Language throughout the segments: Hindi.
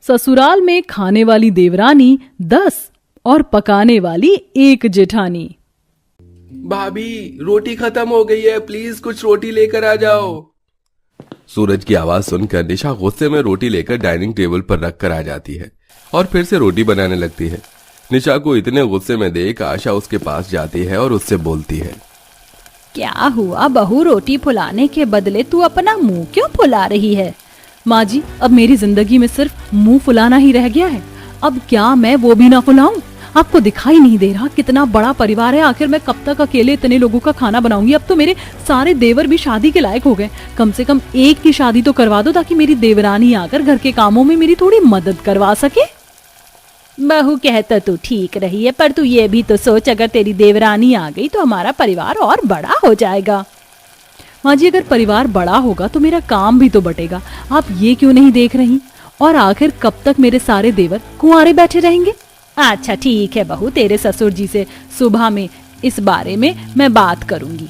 ससुराल में खाने वाली देवरानी 10 और पकाने वाली 1 जेठानी। भाभी रोटी खत्म हो गई है, प्लीज कुछ रोटी लेकर आ जाओ। सूरज की आवाज सुनकर निशा गुस्से में रोटी लेकर डाइनिंग टेबल पर रख कर आ जाती है और फिर से रोटी बनाने लगती है। निशा को इतने गुस्से में देख आशा उसके पास जाती है और उससे बोलती है, क्या हुआ बहू, रोटी फुलाने के बदले तू अपना मुंह क्यों फुला रही है? माँ जी, अब मेरी जिंदगी में सिर्फ मुंह फुलाना ही रह गया है। अब क्या मैं वो भी ना फुलाऊं? आपको दिखाई नहीं दे रहा कितना बड़ा परिवार है? आखिर मैं कब तक अकेले इतने लोगों का खाना बनाऊंगी? अब तो मेरे सारे देवर भी शादी के लायक हो गए। कम से कम एक की शादी तो करवा दो ताकि मेरी देवरानी आकर घर के कामों में मेरी थोड़ी मदद करवा सके। बहू, कहता तू ठीक रही है, पर तू ये भी तो सोच, अगर तेरी देवरानी आ गई तो हमारा परिवार और बड़ा हो जाएगा। माँ जी, अगर परिवार बड़ा होगा तो मेरा काम भी तो बटेगा। आप ये क्यों नहीं देख रही? और आखिर कब तक मेरे सारे देवर कुंवारे बैठे रहेंगे? अच्छा ठीक है बहू, तेरे ससुर जी से सुबह में इस बारे में मैं बात करूंगी।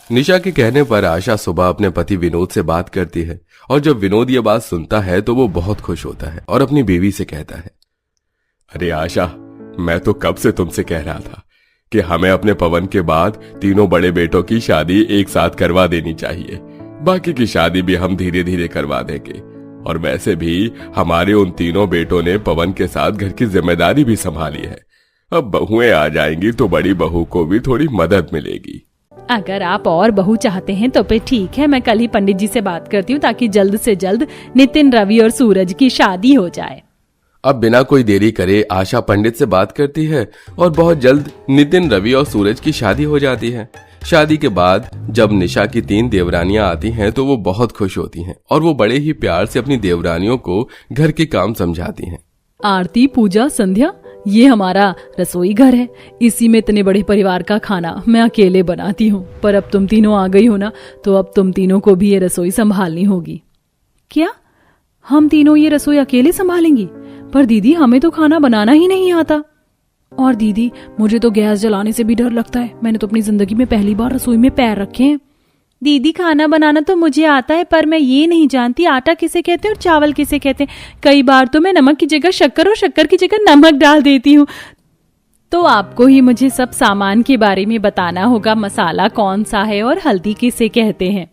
निशा के कहने पर आशा सुबह अपने पति विनोद से बात करती है और जब विनोद ये बात सुनता है तो वो बहुत खुश होता है और अपनी बीवी से कहता है, अरे आशा, मैं तो कब से तुमसे कह रहा था कि हमें अपने पवन के बाद तीनों बड़े बेटों की शादी एक साथ करवा देनी चाहिए। बाकी की शादी भी हम धीरे धीरे करवा देंगे। और वैसे भी हमारे उन तीनों बेटों ने पवन के साथ घर की जिम्मेदारी भी संभाली है। अब बहुएं आ जाएंगी तो बड़ी बहू को भी थोड़ी मदद मिलेगी। अगर आप और बहू चाहते हैं तो फिर ठीक है, मैं कल ही पंडित जी से बात करती हूँ ताकि जल्द से जल्द नितिन, रवि और सूरज की शादी हो जाए। अब बिना कोई देरी करे आशा पंडित से बात करती है और बहुत जल्द नितिन, रवि और सूरज की शादी हो जाती है। शादी के बाद जब निशा की 3 देवरानियां आती हैं तो वो बहुत खुश होती हैं और वो बड़े ही प्यार से अपनी देवरानियों को घर के काम समझाती हैं। आरती, पूजा, संध्या, ये हमारा रसोई घर है। इसी में इतने बड़े परिवार का खाना मैं अकेले बनाती हूँ, पर अब तुम तीनों आ गई हो ना, तो अब तुम तीनों को भी ये रसोई संभालनी होगी। क्या हम तीनों ये रसोई अकेले संभालेंगी? पर दीदी, हमें तो खाना बनाना ही नहीं आता। और दीदी, मुझे तो गैस जलाने से भी डर लगता है। मैंने तो अपनी जिंदगी में पहली बार रसोई में पैर रखे हैं। दीदी, खाना बनाना तो मुझे आता है, पर मैं ये नहीं जानती आटा किसे कहते हैं और चावल किसे कहते हैं। कई बार तो मैं नमक की जगह शक्कर और शक्कर की जगह नमक डाल देती हूँ। तो आपको ही मुझे सब सामान के बारे में बताना होगा, मसाला कौन सा है और हल्दी किसे कहते हैं।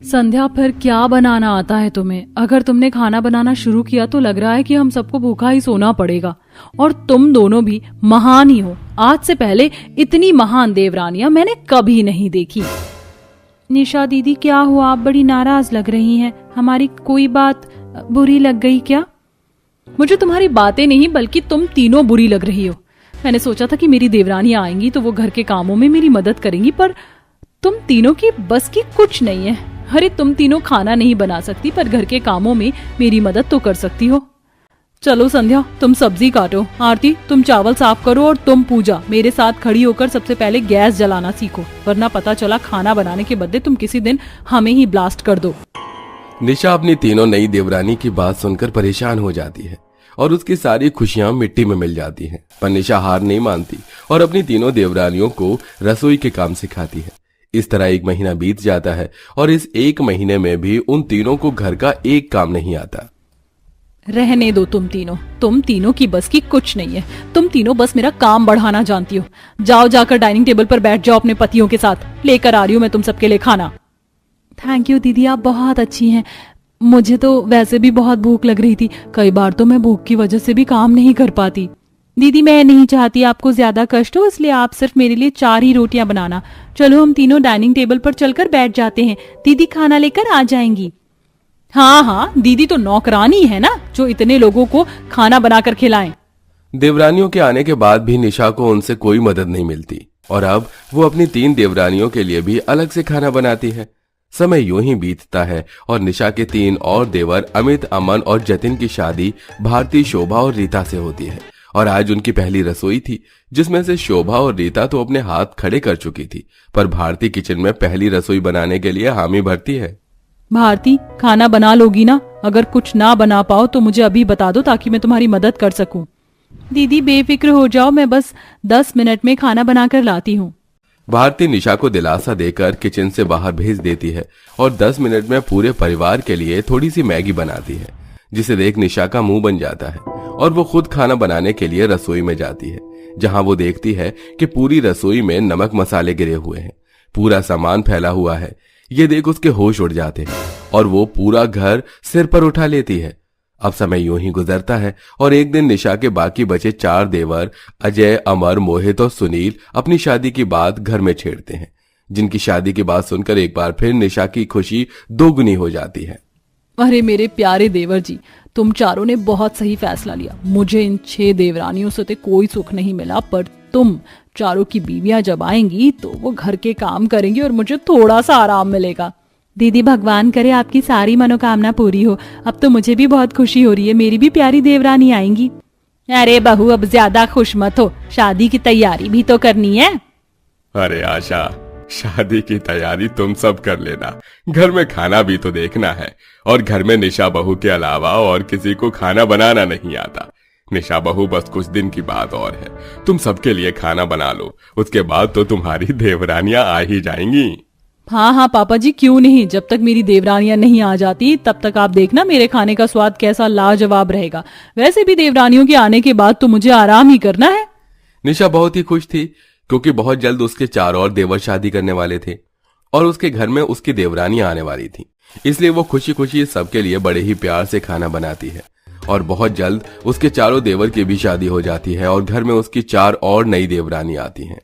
संध्या, फिर क्या बनाना आता है तुम्हें? अगर तुमने खाना बनाना शुरू किया तो लग रहा है कि हम सबको भूखा ही सोना पड़ेगा। और तुम दोनों भी महान ही हो। आज से पहले इतनी महान देवरानियां मैंने कभी नहीं देखी। निशा दीदी, क्या हुआ? आप बड़ी नाराज लग रही हैं। हमारी कोई बात बुरी लग गई क्या? मुझे तुम्हारी बातें नहीं, बल्कि तुम तीनों बुरी लग रही हो। मैंने सोचा था कि मेरी देवरानियां आएंगी तो वो घर के कामों में मेरी मदद करेंगी, पर तुम तीनों की बस की कुछ नहीं है। अरे, तुम तीनों खाना नहीं बना सकती, पर घर के कामों में मेरी मदद तो कर सकती हो। चलो संध्या, तुम सब्जी काटो। आरती, तुम चावल साफ करो। और तुम पूजा, मेरे साथ खड़ी होकर सबसे पहले गैस जलाना सीखो, वरना पता चला खाना बनाने के बदले तुम किसी दिन हमें ही ब्लास्ट कर दो। निशा अपनी तीनों नई देवरानी की बात सुनकर परेशान हो जाती है और उसकी सारी खुशियां मिट्टी में मिल जाती हैं। पर निशा हार नहीं मानती और अपनी तीनों देवरानियों को रसोई के काम सिखाती है। इस तरह 1 महीना बीत जाता है और इस 1 महीने में भी उन तीनों को घर का एक काम नहीं आता। रहने दो, तुम तीनों की बस की कुछ नहीं है। तुम तीनों बस मेरा काम बढ़ाना जानती हो। जाओ, जाकर डाइनिंग टेबल पर बैठ जाओ अपने पतियों के साथ। लेकर आ रही हूँ मैं तुम सबके लिए खाना। थैंक यू दीदी, आप बहुत अच्छी हैं। मुझे तो वैसे भी बहुत भूख लग रही थी। कई बार तो मैं भूख की वजह से भी काम नहीं कर पाती। दीदी, मैं नहीं चाहती आपको ज्यादा कष्ट हो, इसलिए आप सिर्फ मेरे लिए 4 ही रोटियां बनाना। चलो, हम तीनों डाइनिंग टेबल पर चलकर बैठ जाते हैं। दीदी खाना लेकर आ जाएंगी। हाँ, दीदी तो नौकरानी है ना, जो इतने लोगों को खाना बनाकर खिलाएं। देवरानियों के आने के बाद भी निशा को उनसे कोई मदद नहीं मिलती और अब वो अपनी 3 देवरानियों के लिए भी अलग से खाना बनाती है। समय यूं ही बीतता है और निशा के 3 और देवर अमित, अमन और जतिन की शादी भारती, शोभा और रीता से होती है। और आज उनकी पहली रसोई थी, जिसमें से शोभा और रीता तो अपने हाथ खड़े कर चुकी थी, पर भारती किचन में पहली रसोई बनाने के लिए हामी भरती है। भारती, खाना बना लोगी ना? अगर कुछ ना बना पाओ तो मुझे अभी बता दो ताकि मैं तुम्हारी मदद कर सकूं। दीदी बेफिक्र हो जाओ, मैं बस 10 मिनट में खाना बनाकर लाती हूँ। भारती निशा को दिलासा देकर किचन से बाहर भेज देती है और 10 मिनट में पूरे परिवार के लिए थोड़ी सी मैगी बनाती है। जिसे देख निशा का मुंह बन जाता है और वो खुद खाना बनाने के लिए रसोई में जाती है, जहां वो देखती है कि पूरी रसोई में नमक मसाले गिरे हुए हैं, पूरा सामान फैला हुआ है। ये देख उसके होश उड़ जाते हैं और वो पूरा घर सिर पर उठा लेती है। अब समय यूं ही गुजरता है और एक दिन निशा के बाकी बचे 4 देवर अजय, अमर, मोहित और सुनील अपनी शादी की बात घर में छेड़ते हैं, जिनकी शादी की बात सुनकर एक बार फिर निशा की खुशी दोगुनी हो जाती है। अरे मेरे प्यारे देवर जी, तुम चारों ने बहुत सही फैसला लिया। मुझे इन 6 देवरानियों से तो कोई सुख नहीं मिला, पर तुम चारों की बीवियां जब आएंगी तो वो घर के काम करेंगी और मुझे थोड़ा सा आराम मिलेगा। दीदी भगवान करे आपकी सारी मनोकामना पूरी हो। अब तो मुझे भी बहुत खुशी हो रही है, मेरी भी प्यारी देवरानी आएंगी। अरे बहू अब ज्यादा खुश मत हो, शादी की तैयारी भी तो करनी है। अरे आशा, शादी की तैयारी तुम सब कर लेना, घर में खाना भी तो देखना है। और घर में निशा बहू के अलावा और किसी को खाना बनाना नहीं आता। निशा बहू बस कुछ दिन की बात और है, तुम सबके लिए खाना बना लो, उसके बाद तो तुम्हारी देवरानियां आ ही जाएंगी। हाँ हाँ पापा जी, क्यों नहीं। जब तक मेरी देवरानियां नहीं आ जाती तब तक आप देखना मेरे खाने का स्वाद कैसा लाजवाब रहेगा। वैसे भी देवरानियों के आने के बाद तो मुझे आराम ही करना है। निशा बहुत ही खुश थी क्योंकि बहुत जल्द उसके 4 और देवर शादी करने वाले थे और उसके घर में उसकी देवरानियां आने वाली थी। इसलिए वो खुशी खुशी सबके लिए बड़े ही प्यार से खाना बनाती है और बहुत जल्द उसके 4 देवर की भी शादी हो जाती है और घर में उसकी 4 और नई देवरानी आती हैं।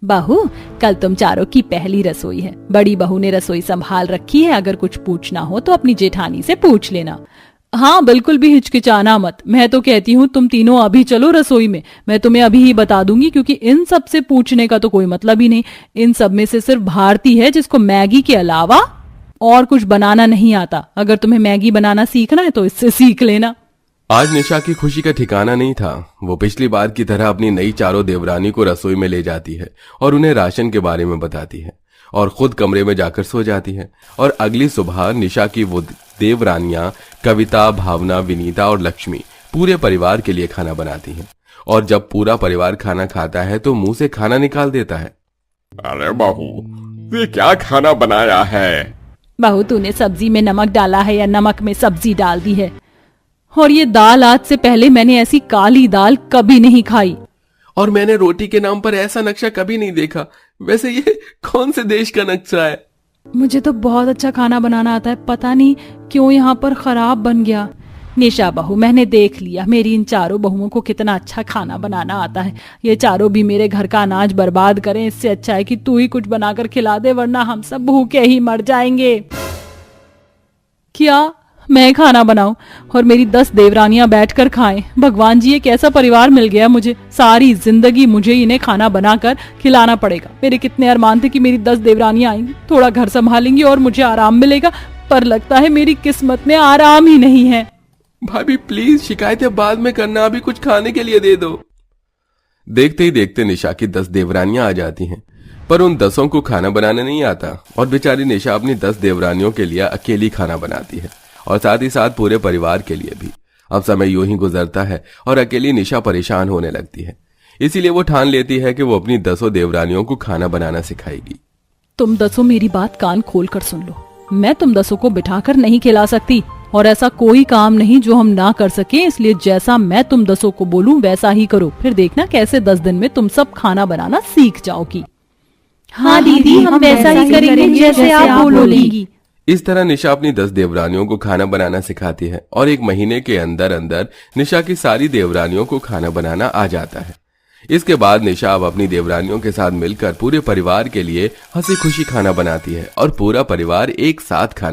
बहू कल तुम चारों की पहली रसोई है। बड़ी बहू ने रसोई संभाल रखी है, अगर कुछ पूछना हो तो अपनी जेठानी से पूछ लेना। हाँ बिल्कुल भी हिचकिचाना मत। मैं तो कहती हूँ तुम तीनों अभी चलो रसोई में, मैं तुम्हें अभी ही बता दूंगी, क्योंकि इन सब से पूछने का तो कोई मतलब ही नहीं। इन सब में से सिर्फ भारती है जिसको मैगी के अलावा और कुछ बनाना नहीं आता। अगर तुम्हें मैगी बनाना सीखना है तो इससे सीख लेना। आज निशा की खुशी का ठिकाना नहीं था। वो पिछली बार की तरह अपनी नई 4 देवरानी को रसोई में ले जाती है और उन्हें राशन के बारे में बताती है और खुद कमरे में जाकर सो जाती है। और अगली सुबह निशा की वो देवरानियां कविता, भावना, विनीता और लक्ष्मी पूरे परिवार के लिए खाना बनाती हैं। और जब पूरा परिवार खाना खाता है तो मुंह से खाना निकाल देता है। अरे बहू, ये क्या खाना बनाया है? बहू तूने सब्जी में नमक डाला है या नमक में सब्जी डाल दी है? और ये दाल, आज से पहले मैंने ऐसी काली दाल कभी नहीं खाई। और मैंने रोटी के नाम पर ऐसा नक्शा कभी नहीं देखा। वैसे ये कौन से देश का नक्शा है? मुझे तो बहुत अच्छा खाना बनाना आता है, पता नहीं क्यों यहाँ पर खराब बन गया। निशा बहू मैंने देख लिया, मेरी इन 4 बहुओं को कितना अच्छा खाना बनाना आता है। ये 4 भी मेरे घर का अनाज बर्बाद करें, इससे अच्छा है कि तू ही कुछ बनाकर खिला दे, वरना हम सब भूखे ही मर जाएंगे। क्या मैं खाना बनाऊं और मेरी 10 देवरानियां बैठकर खाएं? भगवान जी, ये कैसा परिवार मिल गया मुझे। सारी जिंदगी मुझे इन्हें खाना बनाकर खिलाना पड़ेगा। मेरे कितने अरमान थे कि मेरी 10 देवरानियां आएंगी, थोड़ा घर संभालेंगी और मुझे आराम मिलेगा, पर लगता है मेरी किस्मत में आराम ही नहीं है। भाभी प्लीज, शिकायतें बाद में करना, अभी कुछ खाने के लिए दे दो। देखते ही देखते निशा की 10 देवरानियां आ जाती हैं, पर उन 10 को खाना बनाना नहीं आता और बेचारी निशा अपनी 10 देवरानियों के लिए अकेली खाना बनाती है और साथ ही साथ पूरे परिवार के लिए भी। अब समय यूं ही गुजरता है और अकेली निशा परेशान होने लगती है। इसीलिए वो ठान लेती है कि वो अपनी 10 देवरानियों को खाना बनाना सिखाएगी। तुम 10 मेरी बात कान खोल कर सुन लो। मैं तुम 10 को बिठाकर नहीं खिला सकती और ऐसा कोई काम नहीं जो हम ना कर सके, इसलिए जैसा मैं तुम 10 को बोलूं वैसा ही करो। फिर देखना कैसे 10 दिन में तुम सब खाना बनाना सीख जाओगी। हाँ दीदी, हम वैसा ही करेंगे जैसे आप बोलेंगी। इस तरह निशा अपनी 10 देवरानियों को खाना बनाना सिखाती है और 1 महीने के अंदर अंदर निशा की सारी देवरानियों को खाना बनाना आ जाता है। इसके बाद निशा अब अपनी देवरानियों के साथ मिलकर पूरे परिवार के लिए हंसी खुशी खाना बनाती है और पूरा परिवार एक साथ खाना